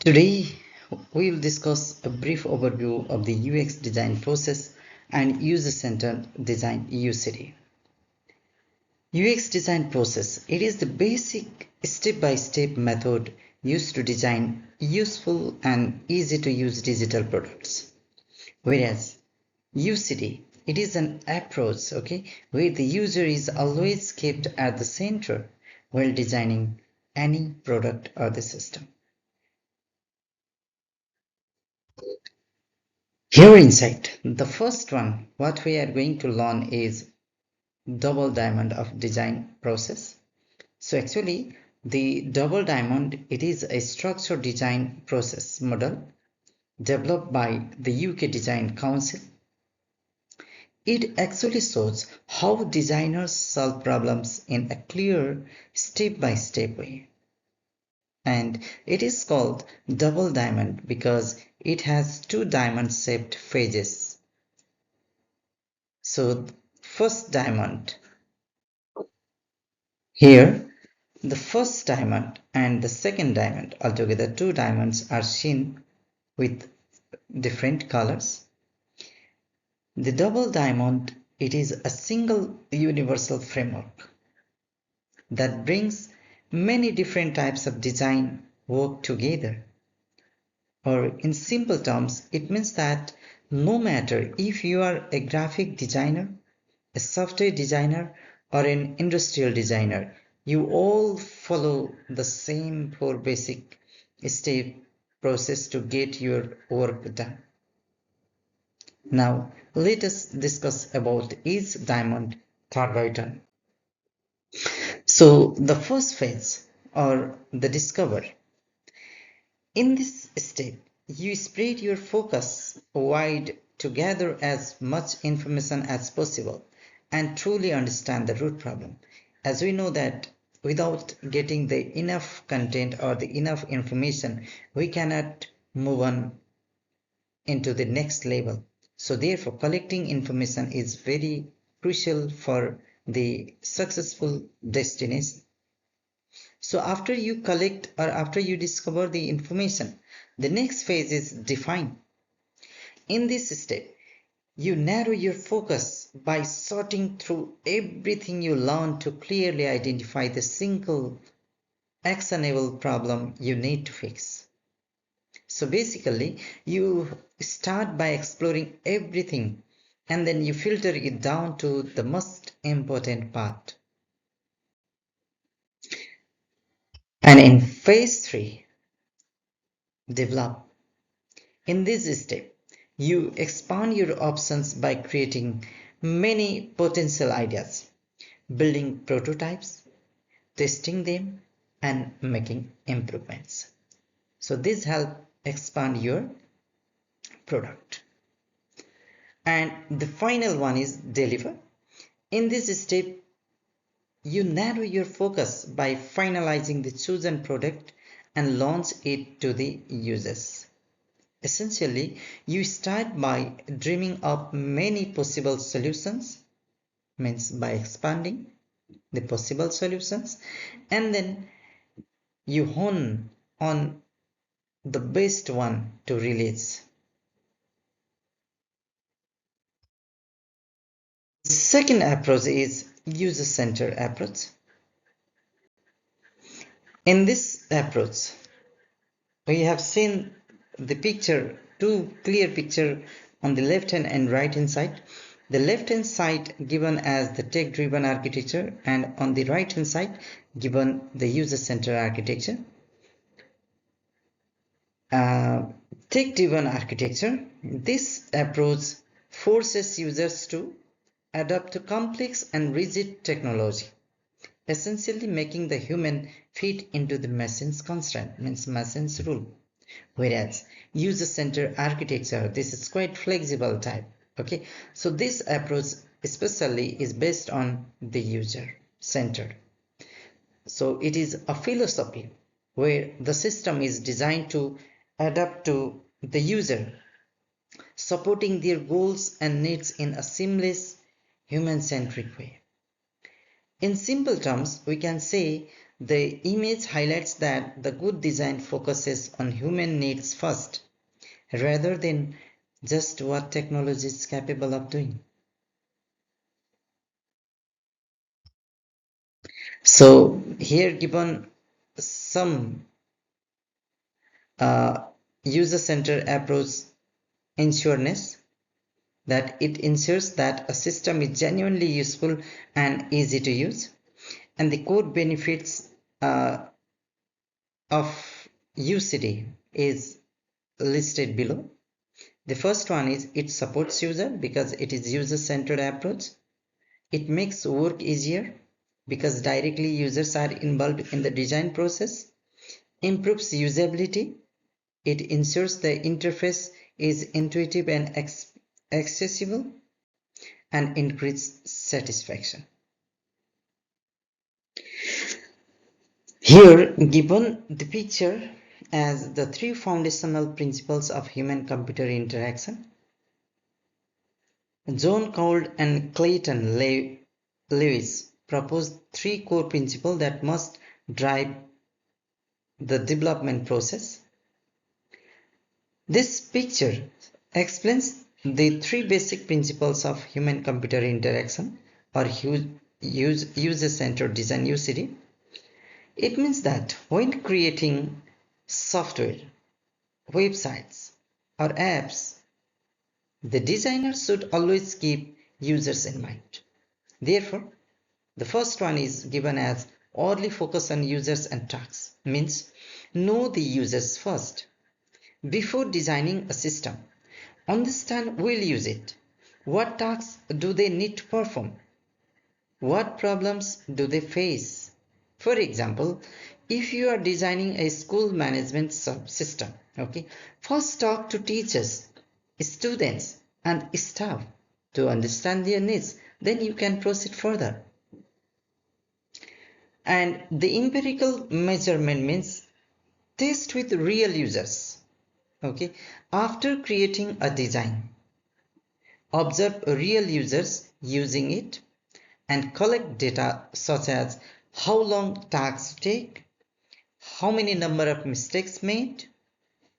Today, we will discuss a brief overview of the UX design process and user-centered design UCD. UX design process, it is the basic step-by-step method used to design useful and easy to use digital products. Whereas UCD, it is an approach, where the user is always kept at the center while designing any product or the system. Here inside, the first one, what we are going to learn is double diamond of design process. So actually, the double diamond, it is a structured design process model developed by the UK Design Council. It actually shows how designers solve problems in a clear step-by-step way. And it is called double diamond because it has two diamond shaped phases. So first diamond, here the first diamond and the second diamond, altogether two diamonds, are seen with different colors. The double diamond, it is a single universal framework that brings many different types of design work together. Or in simple terms, it means that no matter if you are a graphic designer, a software designer, or an industrial designer, you all follow the same four basic step process to get your work done. Now, let us discuss about each diamond third by turn. So, the first phase, or the discover. In this step, you spread your focus wide to gather as much information as possible and truly understand the root problem. As we know that without getting the enough content or the enough information, we cannot move on into the next level. So therefore, collecting information is very crucial for the successful destination. So after you collect or after you discover the information, the next phase is define. In this step, you narrow your focus by sorting through everything you learn to clearly identify the single actionable problem you need to fix. So basically, you start by exploring everything and then you filter it down to the most important part. And in phase 3, develop. In this step, you expand your options by creating many potential ideas, building prototypes, testing them, and making improvements. So this helps expand your product. And the final one is deliver. In this step, you narrow your focus by finalizing the chosen product and launch it to the users. Essentially, you start by dreaming up many possible solutions, means by expanding the possible solutions, and then you hone on the best one to release. The second approach is user-centered approach. In this approach, we have seen the picture, two clear picture on the left hand and right hand side. The left hand side given as the tech driven architecture and on the right hand side given the user centered architecture. Tech driven architecture, this approach forces users to adapt to complex and rigid technology, essentially making the human fit into the machine's constraint, means machine's rule. Whereas user-centered architecture, this is quite flexible type. Okay, so this approach especially is based on the user-centered. So it is a philosophy where the system is designed to adapt to the user, supporting their goals and needs in a seamless, human-centric way. In simple terms, we can say The image highlights that the good design focuses on human needs first, rather than just what technology is capable of doing. So here given some uh, user-centered approach ensureness, that it ensures that a system is genuinely useful and easy to use, and the core benefits of UCD is listed below. The first one is it supports user because it is user-centered approach. It makes work easier because directly users are involved in the design process. Improves usability. It ensures the interface is intuitive and accessible, and increase satisfaction. Here given the picture as the three foundational principles of human-computer interaction. John Cowles and Clayton Lewis proposed three core principles that must drive the development process. This picture explains the three basic principles of human-computer interaction, or user-centered design UCD. It means that when creating software, websites, or apps, the designer should always keep users in mind. Therefore, the first one is given as only focus on users and tasks, means know the users first. Before designing a system, understand who will use it. What tasks do they need to perform? What problems do they face? For example, if you are designing a school management system, okay, first talk to teachers, students, and staff to understand their needs. Then you can proceed further. And the empirical measurement means test with real users. Okay, after creating a design, observe real users using it and collect data such as how long tasks take, how many number of mistakes made,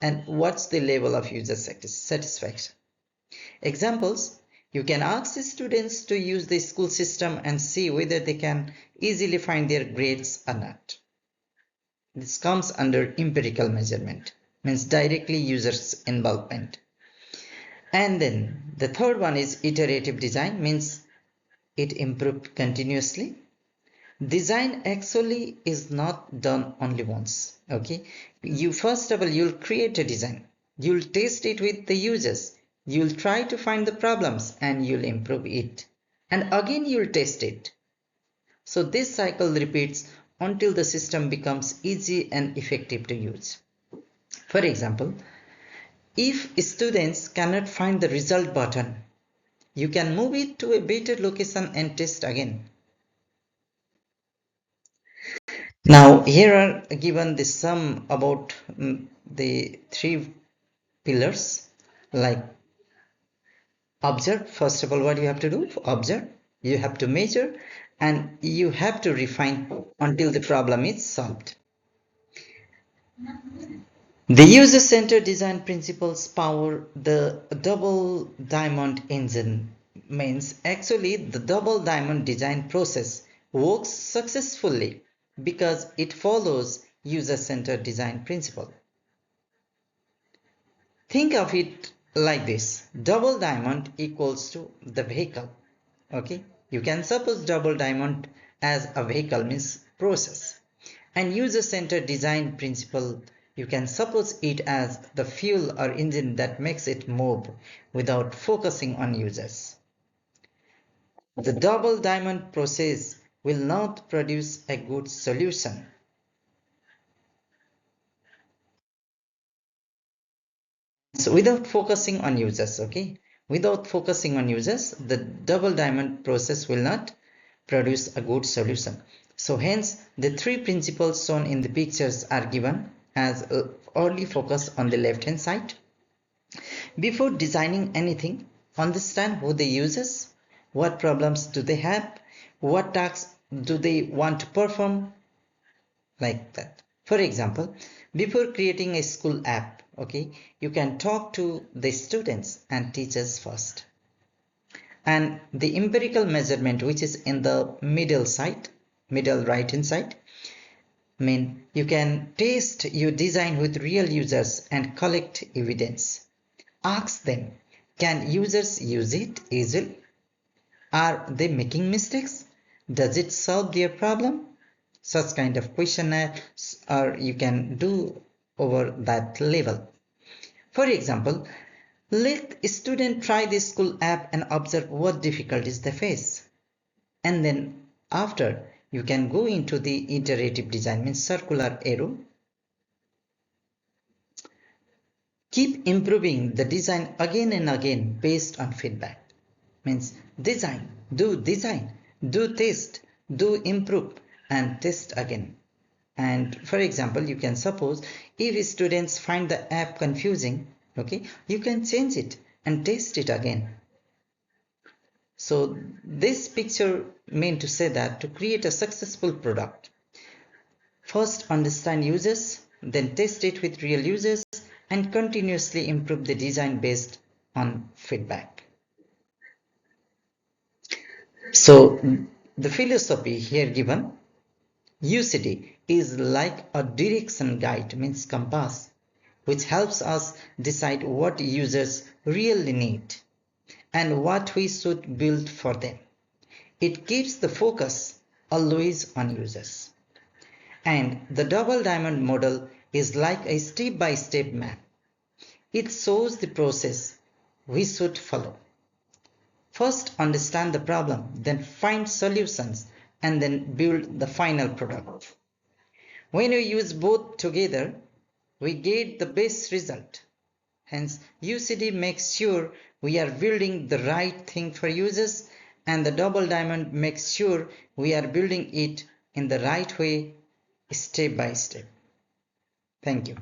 and what's the level of user satisfaction. Examples: you can ask students to use the school system and see whether they can easily find their grades or not. This comes under empirical measurement, means directly users' involvement. And then the third one is iterative design, means it improved continuously. Design actually is not done only once. Okay, you first of all you'll create a design, you'll test it with the users, you'll try to find the problems, and you'll improve it, and again you'll test it. So this cycle repeats until the system becomes easy and effective to use. For example, if students cannot find the result button, you can move it to a better location and test again. Now here are given the sum about the three pillars, like observe. First of all, what you have to do? Observe. You have to measure, and you have to refine until the problem is solved. The user-centered design principles power the double diamond engine, means actually the double diamond design process works successfully because it follows user-centered design principle. Think of it like this: double diamond equals to the vehicle. Okay, you can suppose double diamond as a vehicle, means process, and user-centered design principle, you can suppose it as the fuel or engine that makes it move without focusing on users. The double diamond process will not produce a good solution. So without focusing on users, okay, without focusing on users, the double diamond process will not produce a good solution. So hence the three principles shown in the pictures are given as early focus on the left hand side. Before designing anything, understand who the users, what problems do they have, what tasks do they want to perform, like that. For example, before creating a school app, okay, you can talk to the students and teachers first. And the empirical measurement, which is in the middle right hand side, you can test your design with real users and collect evidence. Ask them, can users use it easily? Are they making mistakes? Does it solve their problem? Such kind of questionnaire or you can do over that level. For example, let a student try the school app and observe what difficulties they face. And then after, you can go into the iterative design, means circular arrow. Keep improving the design again and again based on feedback. Means design, do test, do improve, and test again. And for example, you can suppose if students find the app confusing, okay, you can change it and test it again. So this picture meant to say that to create a successful product, first understand users, then test it with real users, and continuously improve the design based on feedback. So the philosophy here given, UCD is like a direction guide, means compass, which helps us decide what users really need and what we should build for them. It keeps the focus always on users. And the double diamond model is like a step-by-step map. It shows the process we should follow. First understand the problem, then find solutions, and then build the final product. When we use both together, we get the best result. Hence, UCD makes sure we are building the right thing for users, and the double diamond makes sure we are building it in the right way, step by step. Thank you.